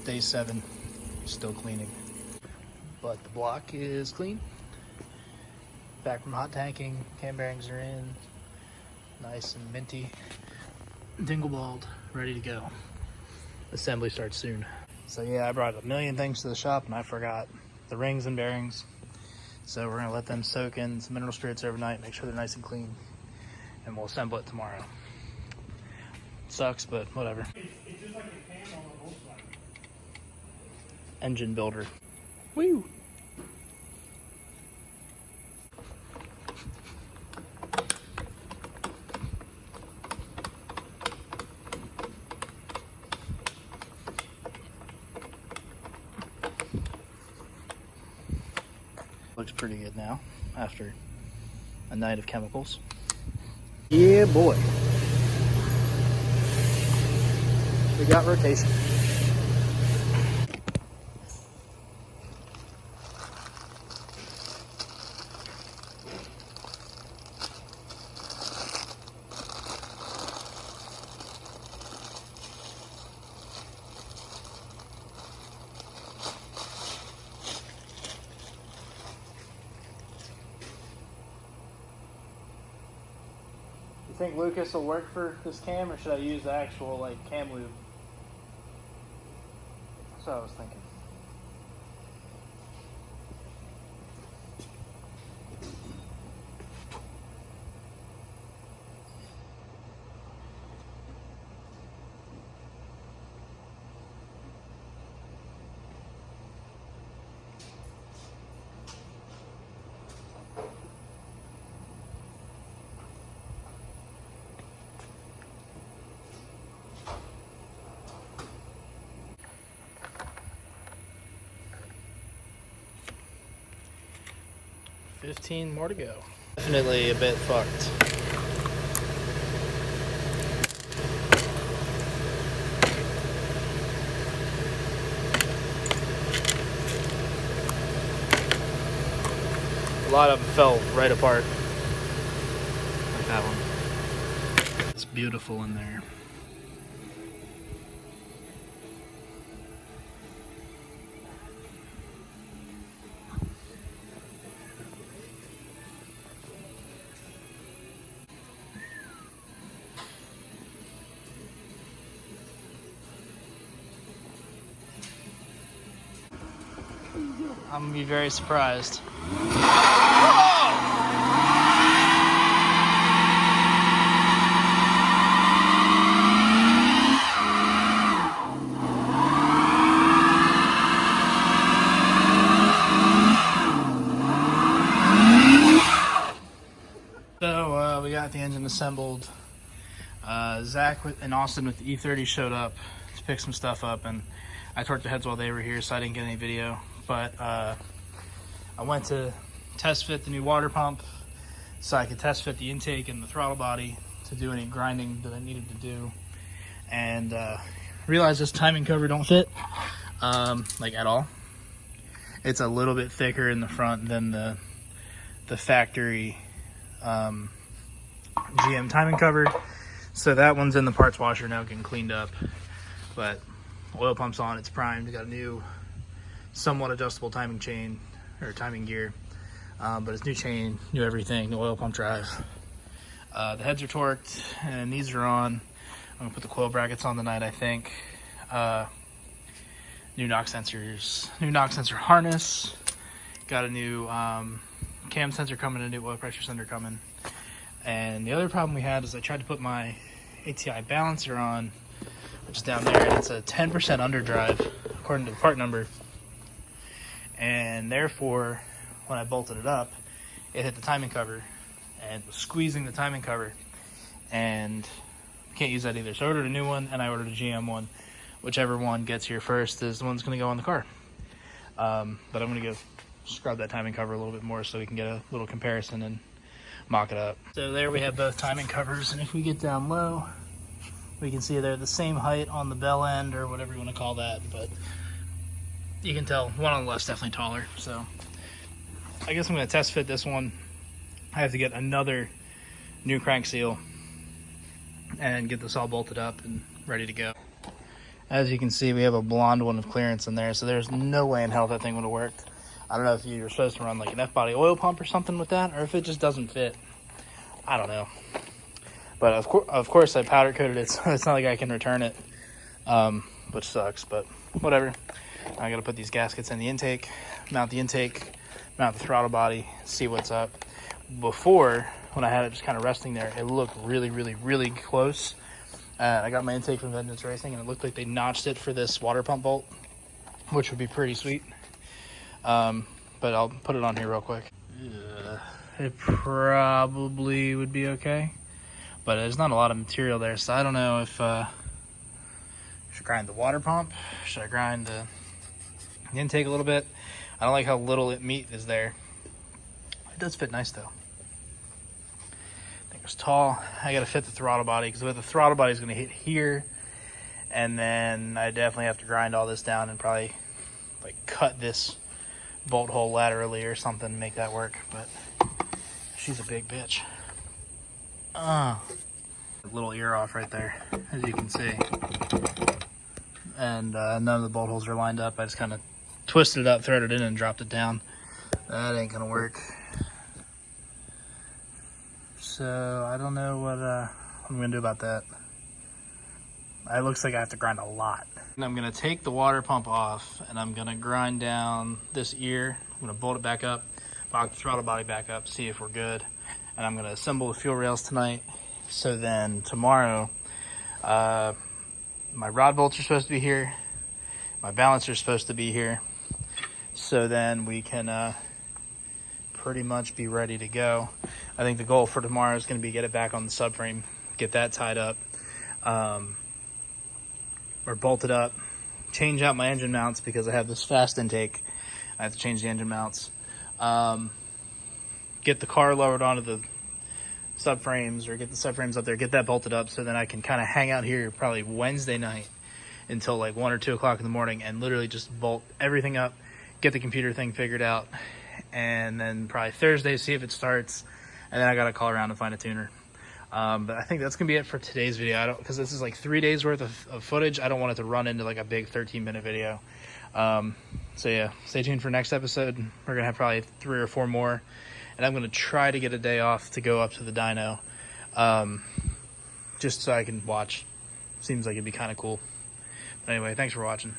Day 7, still cleaning. But the block is clean. Back from hot tanking, cam bearings are in. Nice and minty. Dingleballed, ready to go. Assembly starts soon. So yeah, I brought a million things to the shop and I forgot the rings and bearings. So we're gonna let them soak in some mineral spirits overnight, make sure they're nice and clean, and we'll assemble it tomorrow. Sucks, but whatever. It's just like a cam on a Volkswagen. Engine builder. Woo! Looks pretty good now after a night of chemicals. Yeah, boy. We got rotation. You think Lucas will work for this cam, or should I use the actual like cam lube? That's what I was thinking. $15 more to go. Definitely a bit fucked. A lot of them fell right apart. Like that one. It's beautiful in there. I'm gonna be very surprised. So we got the engine assembled. Zach and Austin with the E30 showed up to pick some stuff up, and I torqued the heads while they were here, so I didn't get any video. But I went to test fit the new water pump so I could test fit the intake and the throttle body to do any grinding that I needed to do, and realized this timing cover don't fit like at all. It's a little bit thicker in the front than the factory GM timing cover, so that one's in the parts washer now, getting cleaned up. But oil pump's on, it's primed, got a new somewhat adjustable timing chain or timing gear, but it's new chain, new everything, new oil pump drive. The heads are torqued and these are on. I'm gonna put the coil brackets on tonight, I think. New knock sensors, new knock sensor harness, got a new cam sensor coming, a new oil pressure sensor coming. And the other problem we had is I tried to put my ATI balancer on, which is down there, and it's a 10% underdrive according to the part number. And therefore, when I bolted it up, it hit the timing cover and was squeezing the timing cover, and can't use that either. So I ordered a new one, and I ordered a GM one. Whichever one gets here first is the one that's going to go on the car. But I'm going to go scrub that timing cover a little bit more so we can get a little comparison and mock it up. So there we have both timing covers, and if we get down low, we can see they're the same height on the bell end, or whatever you want to call that, but you can tell one on the left's definitely taller. So I guess I'm going to test fit this one. I have to get another new crank seal and get this all bolted up and ready to go. As you can see, we have a blonde one of clearance in there, so there's no way in hell that thing would have worked. I don't know if you were supposed to run like an F-body oil pump or something with that, or if it just doesn't fit. I don't know. But of course I powder coated it, so it's not like I can return it, which sucks, but whatever. I gotta put these gaskets in the intake, mount the throttle body, see what's up. Before, when I had it just kind of resting there, it looked really, really, really close. I got my intake from Vengeance Racing, and it looked like they notched it for this water pump bolt, which would be pretty sweet. But I'll put it on here real quick. It probably would be okay, but there's not a lot of material there, so I don't know if I should grind the water pump. Should I grind the intake a little bit? I don't like how little meat is there. It does fit nice though. It's tall. I gotta fit the throttle body, because the throttle body is gonna hit here, and then I definitely have to grind all this down and probably like cut this bolt hole laterally or something to make that work. But she's a big bitch. A little ear off right there, as you can see, and none of the bolt holes are lined up. I just kind of twisted it up, threaded it in, and dropped it down. That ain't gonna work. So I don't know what I'm gonna do about that. It looks like I have to grind a lot. And I'm gonna take the water pump off, and I'm gonna grind down this ear. I'm gonna bolt it back up, lock the throttle body back up, see if we're good. And I'm gonna assemble the fuel rails tonight. So then tomorrow, my rod bolts are supposed to be here. My balancer is supposed to be here. So then we can pretty much be ready to go. I think the goal for tomorrow is going to be get it back on the subframe, get that tied up, or bolted up, change out my engine mounts because I have this fast intake. I have to change the engine mounts. Get the car lowered onto the subframes, or get the subframes up there, get that bolted up, so then I can kind of hang out here probably Wednesday night until like 1 or 2 o'clock in the morning and literally just bolt everything up, get the computer thing figured out, and then probably Thursday see if it starts, and then I gotta call around and find a tuner. But I think that's gonna be it for today's video. Because this is like 3 days worth of footage. I don't want it to run into like a big 13-minute video. So yeah, stay tuned for next episode. We're gonna have probably 3 or 4 more, and I'm gonna try to get a day off to go up to the dyno, just so I can watch. Seems like it'd be kind of cool. But anyway, thanks for watching.